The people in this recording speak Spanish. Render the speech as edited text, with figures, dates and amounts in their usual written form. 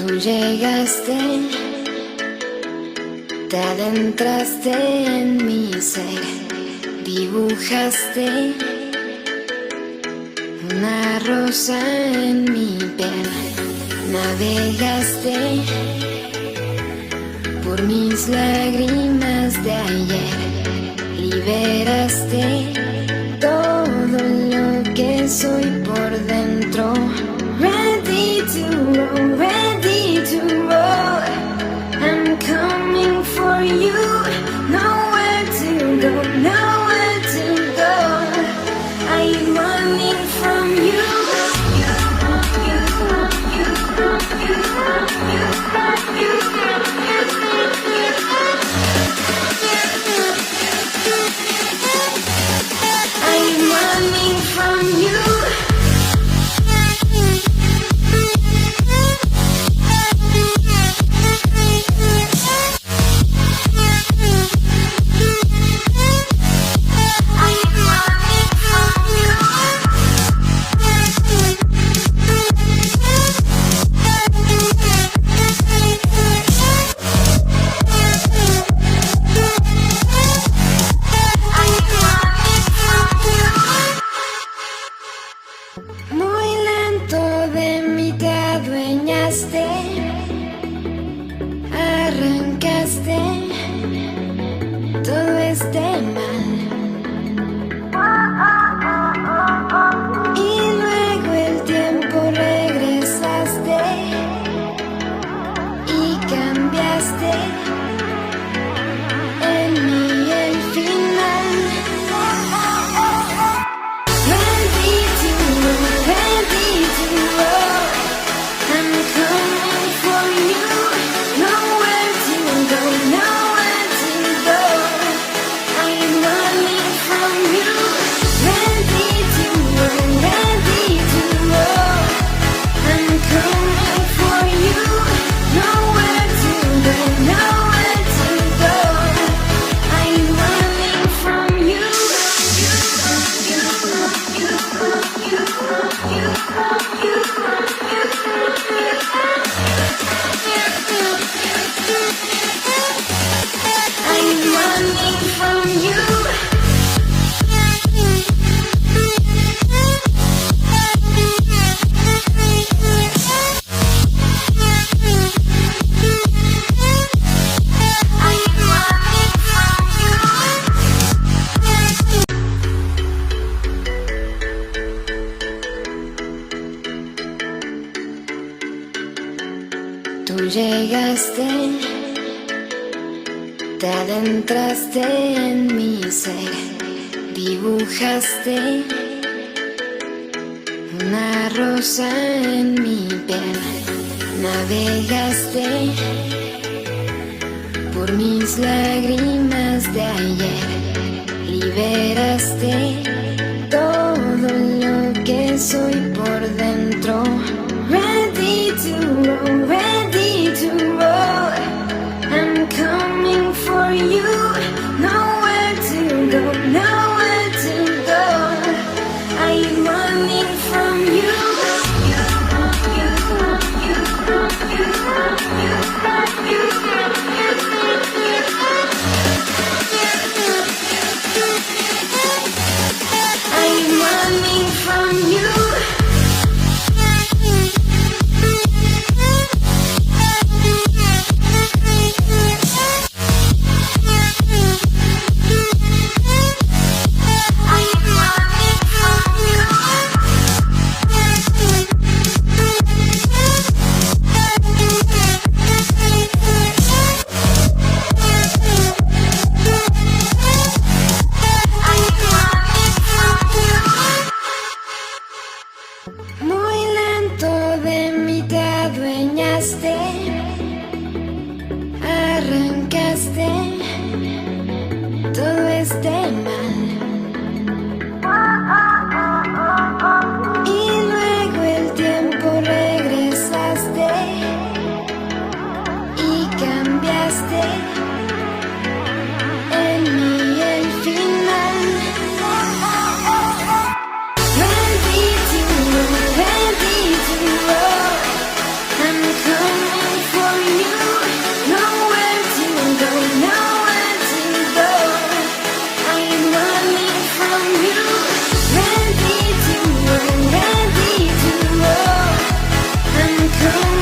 Tú llegaste, te adentraste en mi ser, dibujaste una rosa en mi piel, navegaste por mis lágrimas de ayer, liberaste todo lo que soy por dentro. Ready to roll, ready to roll. I'm coming for you. Nowhere to go, nowhere to go. I'm running from you. I'm running from you. Muy lento de mí te adueñaste, arrancaste todo este mal. Y luego el tiempo regresaste y cambiaste en mí el final. Ready to roll, I'm coming for you. Nowhere to go, nowhere to go. I'm running from you. Ready to roll, ready to roll. I'm coming for you. Nowhere to go, nowhere to go. I'm running from you. I'm running from you. Tú llegaste, te adentraste en mi ser, dibujaste una rosa en mi piel, navegaste por mis lágrimas de ayer, liberaste todo lo que soy por dentro. Ready to roll, ready to roll. I'm coming for you. Nowhere to go, nowhere to go. I'm running from you. I'm running from you. Tú